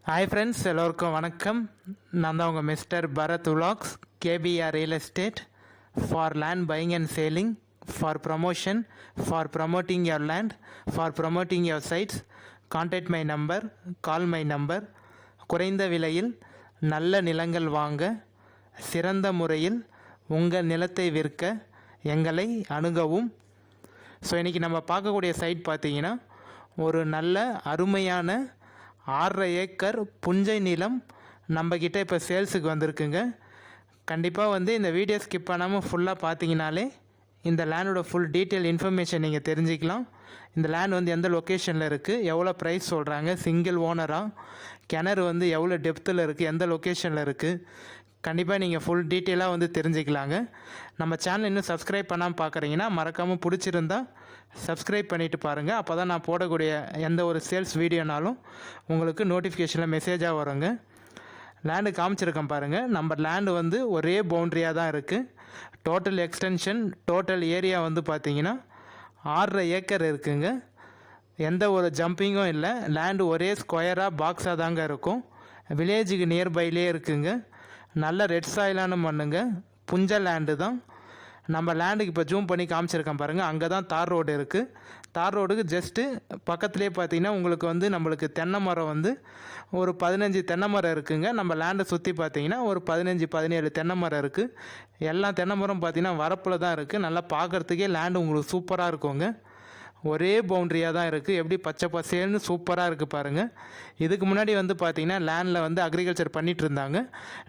Hi friends, எல்லோருக்கும் வணக்கம். நான் தான் உங்கள் mister Bharat vlogs, KPR real estate for land buying and selling, for promotion, for promoting your land, for promoting your sites. Contact my number, call my number. குறைந்த விலையில் நல்ல நிலங்கள் வாங்க, சிறந்த முறையில் உங்கள் நிலத்தை விற்க எங்களை அணுகவும். ஸோ இன்றைக்கி நம்ம பார்க்கக்கூடிய சைட் பார்த்தீங்கன்னா ஒரு நல்ல அருமையான 6.5 ஏக்கர் புஞ்சை நிலம் நம்மக்கிட்ட இப்போ சேல்ஸுக்கு வந்திருக்குங்க. கண்டிப்பாக இந்த வீடியோ ஸ்கிப் பண்ணாமல் ஃபுல்லாக பார்த்தீங்கனாலே இந்த லேண்டோட ஃபுல் டீட்டெயில் இன்ஃபர்மேஷன் நீங்கள் தெரிஞ்சுக்கலாம். இந்த லேண்ட் எந்த லொக்கேஷனில் இருக்குது, எவ்வளோ ப்ரைஸ் சொல்கிறாங்க, சிங்கிள் ஓனராக, கிணறு எவ்வளோ டெப்த்தில் இருக்குது, எந்த லொக்கேஷனில் இருக்குது, கண்டிப்பாக நீங்கள் ஃபுல் டீட்டெயிலாக தெரிஞ்சுக்கலாங்க. நம்ம சேனல் இன்னும் சப்ஸ்கிரைப் பண்ணாமல் பார்க்குறீங்கன்னா மறக்காமல் பிடிச்சிருந்தா சப்ஸ்கிரைப் பண்ணிவிட்டு பாருங்கள். அப்போ தான் நான் போடக்கூடிய எந்த ஒரு சேல்ஸ் வீடியோனாலும் உங்களுக்கு நோட்டிஃபிகேஷனில் மெசேஜாக வருங்க. லேண்டு காமிச்சிருக்கேன் பாருங்கள். நம்ம லேண்டு ஒரே பவுண்ட்ரியாக தான் இருக்குது. டோட்டல் எக்ஸ்டென்ஷன், டோட்டல் ஏரியா பார்த்தீங்கன்னா 6.5 ஏக்கர் இருக்குங்க. எந்த ஒரு ஜம்பிங்கும் இல்லை. லேண்டு ஒரே ஸ்கொயராக பாக்ஸாக தாங்க இருக்கும். வில்லேஜுக்கு நியர்பைலே இருக்குங்க. நல்ல ரெட் சாயிலான மண்ணுங்க. புஞ்ச லேண்டு தான். நம்ம லேண்டுக்கு இப்போ ஜூம் பண்ணி காமிச்சிருக்கேன் பாருங்கள். அங்கே தான் தார் ரோடு இருக்குது. தார் ரோடுக்கு ஜஸ்ட்டு பக்கத்துலேயே பார்த்தீங்கன்னா உங்களுக்கு நம்மளுக்கு தென்னை மரம் ஒரு 15 தென்னை மரம் இருக்குங்க. நம்ம லேண்டை சுற்றி பார்த்தீங்கன்னா ஒரு 15-17 தென்னை மரம் இருக்குது. எல்லா தென்னை மரம் பார்த்தீங்கன்னா வரப்பில் தான் இருக்குது. நல்லா பார்க்குறதுக்கே லேண்டு உங்களுக்கு சூப்பராக இருக்குங்க. ஒரே பவுண்ட்ரியாக தான் இருக்குது. எப்படி பச்சை பசேல்னு சூப்பராக இருக்குது பாருங்கள். இதுக்கு முன்னாடி பார்த்தீங்கன்னா லேண்டில் அக்ரிகல்ச்சர் பண்ணிகிட்டு இருந்தாங்க.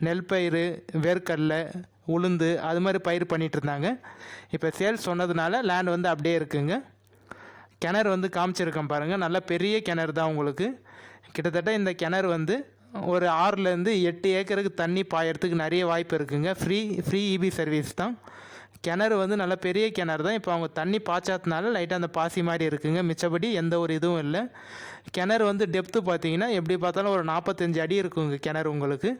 நெல் பயிர், வேர்க்கடலை, உளுந்து, அது மாதிரி பயிர் பண்ணிகிட்டு இருந்தாங்க. இப்போ சேல்ஸ் சொன்னதுனால லேண்ட் அப்படியே இருக்குங்க. கிணறு காமிச்சிருக்கேன் பாருங்கள். நல்ல பெரிய கிணறு தான் உங்களுக்கு. கிட்டத்தட்ட இந்த கிணறு ஒரு 6லேருந்து 8 ஏக்கருக்கு தண்ணி பாயறதுக்கு நிறைய வாய்ப்பு இருக்குங்க. ஃப்ரீ இபி சர்வீஸ் தான். கிணறு நல்ல பெரிய கிணறு தான். இப்போ அவங்க தண்ணி பாய்ச்சாதனால லைட்டாக அந்த பாசி மாதிரி இருக்குங்க. மிச்சபடி எந்த ஒரு இதுவும் இல்லை. கிணறு டெப்த்து பார்த்தீங்கன்னா எப்படி பார்த்தாலும் ஒரு 45 அடி இருக்குங்க கிணறு உங்களுக்கு.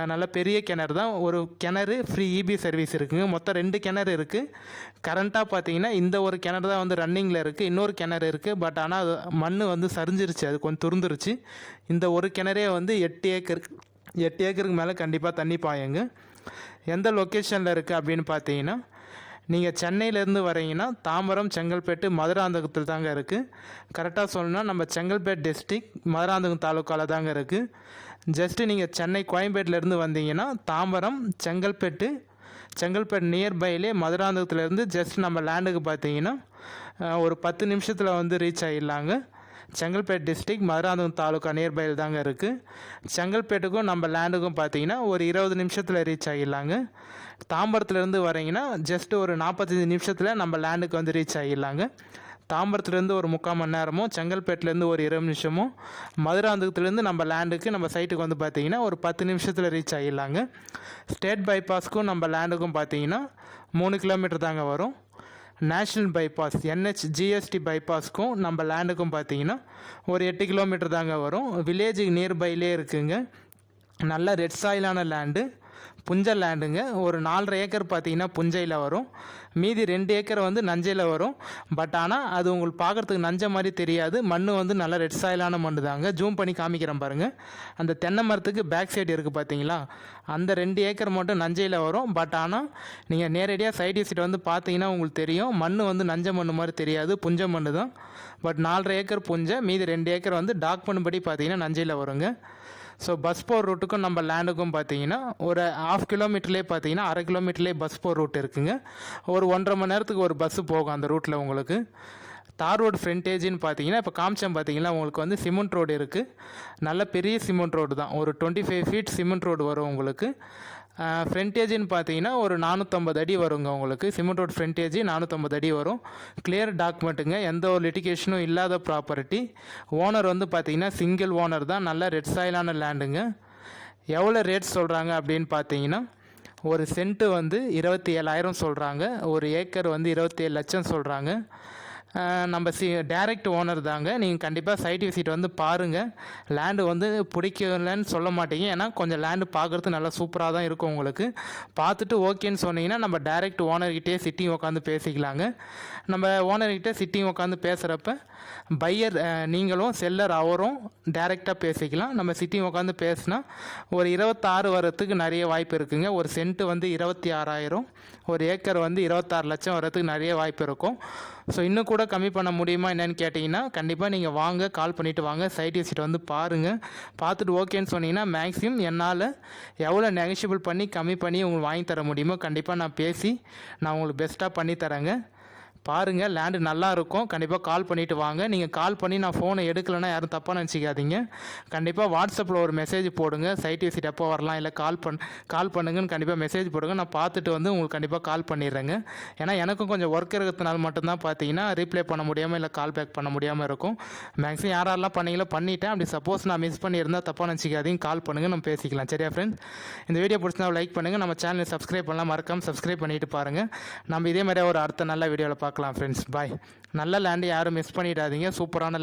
நல்ல பெரிய கிணறு தான். ஒரு கிணறு ஃப்ரீ இபி சர்வீஸ் இருக்குங்க. மொத்தம் 2 கிணறு இருக்குது. கரண்ட்டாக பார்த்தீங்கன்னா இந்த ஒரு கிணறு தான் ரன்னிங்கில் இருக்குது. இன்னொரு கிணறு இருக்குது. பட் ஆனால் அது மண் சரிஞ்சிருச்சு, அது கொஞ்சம் துருந்துருச்சு. இந்த ஒரு கிணறே 8 ஏக்கருக்கு மேலே கண்டிப்பாக தண்ணி பாயுங்க. எந்த லொக்கேஷனில் இருக்குது அப்படின்னு பார்த்தீங்கன்னா, நீங்கள் சென்னையிலேருந்து வரீங்கன்னா தாம்பரம், செங்கல்பேட்டு, மதுராந்தகத்தில் தாங்க இருக்குது. கரெக்டாக சொல்லணும்னா நம்ம செங்கல்பேட் டிஸ்ட்ரிக், மதுராந்தகம் தாலுக்காவில் தாங்க இருக்குது. ஜஸ்ட்டு நீங்கள் சென்னை கோயம்பேட்டிலேருந்து வந்தீங்கன்னா தாம்பரம், செங்கல்பேட்டு நியர்பைலே மதுராந்தகத்துலேருந்து ஜஸ்ட் நம்ம லேண்டுக்கு பார்த்தீங்கன்னா ஒரு 10 நிமிஷத்தில் ரீச் ஆகிடலாங்க. செங்கல்பேட் டிஸ்ட்ரிக், மதுராந்தகம் தாலுக்கா நியர்பையில் தாங்க இருக்குது. செங்கல்பேட்டுக்கும் நம்ம லேண்டுக்கும் பார்த்தீங்கன்னா ஒரு 20 நிமிஷத்தில் ரீச் ஆகிடலாங்க. தாம்பரத்துலேருந்து வரீங்கன்னா ஜஸ்ட் ஒரு 45 நிமிஷத்தில் நம்ம லேண்டுக்கு ரீச் ஆகிடலாங்க. தாம்பரத்துலேருந்து ஒரு 3/4 மணி நேரமும், செங்கல்பேட்டிலேருந்து ஒரு 20 நிமிஷமும், மதுராந்தகத்துலேருந்து நம்ம லேண்டுக்கு நம்ம சைட்டுக்கு பார்த்தீங்கன்னா ஒரு 10 நிமிஷத்தில் ரீச் ஆகிடலாங்க. ஸ்டேட் பைபாஸ்க்கும் நம்ம லேண்டுக்கும் பார்த்தீங்கன்னா 3 கிலோமீட்டர் தாங்க வரும். நேஷ்னல் பைபாஸ், NH/GST பைபாஸ்க்கும் நம்ம லேண்டுக்கும் பார்த்தீங்கன்னா ஒரு 8 கிலோமீட்டர் தாங்க வரும். வில்லேஜுக்கு நியர்பைலே இருக்குங்க. நல்ல ரெட் சாயிலான லேண்டு, புஞ்ச லேண்டுங்க. ஒரு 4.5 ஏக்கர் பார்த்தீங்கன்னா புஞ்சையில் வரும். மீதி 2 ஏக்கர் நஞ்சையில் வரும். பட் ஆனால் அது உங்களுக்கு பார்க்குறதுக்கு நஞ்சை மாதிரி தெரியாது. மண் நல்ல ரெட் சாயிலான மண் தாங்க. ஜூம் பண்ணி காமிக்கிறேன் பாருங்கள். அந்த தென்னை மரத்துக்கு பேக் சைடு இருக்குது பார்த்தீங்களா, அந்த 2 ஏக்கர் மட்டும் நஞ்சையில் வரும். பட் ஆனால் நீங்கள் நேரடியாக சைட் விசிட் பார்த்தீங்கன்னா உங்களுக்கு தெரியும், மண் நஞ்சை மண் மாதிரி தெரியாது, புஞ்ச மண் தான். பட் 4.5 ஏக்கர் புஞ்சை, மீதி 2 ஏக்கர் டாக் பண்ணும்படி பார்த்தீங்கன்னா நஞ்சையில் வருங்க. ஸோ பஸ் போர் ரூட்டுக்கும் நம்ம லேண்டுக்கும் பார்த்தீங்கன்னா ஒரு 1/2 கிலோமீட்டர்லேயே பார்த்தீங்கன்னா 1/2 கிலோமீட்டர்லேயே பஸ் போர் ரூட் இருக்குங்க. ஒரு 1.5 மணி நேரத்துக்கு ஒரு பஸ்ஸு போகும் அந்த ரூட்டில் உங்களுக்கு. தார் ரோடு ஃப்ரண்டேஜின்னு பார்த்தீங்கன்னா இப்போ காமிச்சம் பார்த்தீங்கன்னா உங்களுக்கு சிமெண்ட் ரோடு இருக்குது. நல்ல பெரிய சிமெண்ட் ரோடு தான். ஒரு 25 ஃபீட் சிமெண்ட் ரோடு வரும் உங்களுக்கு. ஃப்ரண்டேஜின்னு பார்த்தீங்கன்னா ஒரு 450 அடி வருங்க உங்களுக்கு. சிமெண்ட் ரோடு ஃப்ரண்டேஜ் 450 அடி வரும். கிளியர் டாக்குமெண்ட்டுங்க. எந்த ஒரு லிட்டிகேஷனும் இல்லாத ப்ராப்பர்ட்டி. ஓனர் பார்த்தீங்கன்னா சிங்கிள் ஓனர் தான். நல்ல ரெட் சாயிலான லேண்டுங்க. எவ்வளோ ரேட் சொல்கிறாங்க அப்படின்னு பார்த்தீங்கன்னா, ஒரு சென்ட்டு 27,000 சொல்கிறாங்க. ஒரு ஏக்கர் 27 லட்சம் சொல்கிறாங்க. நம்ம டைரக்ட் ஓனர் தாங்க. நீங்கள் கண்டிப்பாக சைட் விசிட் வந்து பாருங்கள். லேண்டு வந்து பிடிக்கலன்னு சொல்ல மாட்டீங்க. ஏன்னா கொஞ்சம் லேண்டு பார்க்குறது நல்லா சூப்பராக தான் இருக்கும். உங்களுக்கு பார்த்துட்டு ஓகேன்னு சொன்னீங்கன்னா நம்ம டைரக்ட் ஓனர்கிட்டே சிட்டிங் உட்காந்து பேசிக்கலாங்க. நம்ம ஓனர்கிட்ட சிட்டிங் உட்காந்து பேசுகிறப்ப பையர் நீங்களும் செல்லர் அவரும் டைரெக்டாக பேசிக்கலாம். நம்ம சிட்டிங் உட்காந்து பேசினா ஒரு 26 வரத்துக்கு நிறைய வாய்ப்பு இருக்குங்க. ஒரு சென்ட்டு வந்து 26,000, ஒரு ஏக்கர் வந்து 26 லட்சம் வரத்துக்கு நிறைய வாய்ப்பு இருக்கும். ஸோ இன்னும் கூட கம்மி பண்ண முடியுமா என்னென்னு கேட்டிங்கன்னா கண்டிப்பாக நீங்கள் வாங்க, கால் பண்ணிவிட்டு வாங்க, சைட் விசிட் வந்து பாருங்கள். பார்த்துட்டு ஓகேன்னு சொன்னீங்கன்னா மேக்ஸிமம் என்னால் எவ்வளோ நெகஷியபிள் பண்ணி கம்மி பண்ணி உங்களுக்கு வாங்கி தர முடியுமோ கண்டிப்பாக நான் பேசி நான் உங்களுக்கு பெஸ்ட்டாக பண்ணி தரேங்க. பாருங்கள், லேண்டு நல்லா இருக்கும். கண்டிப்பாக கால் பண்ணிவிட்டு வாங்க. நீங்கள் கால் பண்ணி நான் ஃபோனை எடுக்கலைன்னா யாரும் தப்பாக நினச்சிக்காதீங்க. கண்டிப்பாக வாட்ஸ்அப்பில் ஒரு மெசேஜ் போடுங்க, சைட் விசிட் எப்போ வரலாம், இல்லை கால் பண்ணுங்கன்னு கண்டிப்பாக மெசேஜ் போடுங்க. நான் பார்த்துட்டு வந்து உங்களுக்கு கண்டிப்பாக கால் பண்ணிடுறேங்க. ஏன்னா எனக்கும் கொஞ்சம் ஒர்க் இருக்கிறதுனால மட்டும்தான் பார்த்தீங்கன்னா ரீப்ளே பண்ண முடியாமல் இல்லை கால் பேக் பண்ண முடியாமல் இருக்கும். மேக்ஸிமம் யாரெல்லாம் பண்ணீங்களோ பண்ணிவிட்டேன். அப்படி சப்போஸ் நான் மிஸ் பண்ணியிருந்தால் தப்பாக நினச்சிக்காதீங்க, கால் பண்ணுங்கள், நம்ம பேசிக்கலாம். சரியா ஃப்ரெண்ட்ஸ்? இந்த வீடியோ பிடிச்சினா லைக் பண்ணுங்கள். நம்ம சேனலை சப்ஸ்கிரைப் பண்ணலாம், மறக்காமல் சப்ஸ்கிரைப் பண்ணிட்டு பாருங்கள். நம்ம இதே மாதிரி ஒரு அடுத்த நல்ல வீடியோவில் பார்க்கலாம் ஃப்ரெண்ட்ஸ். பாய். நல்ல லேண்டு யாரும் மிஸ் பண்ணிடாதீங்க. சூப்பரான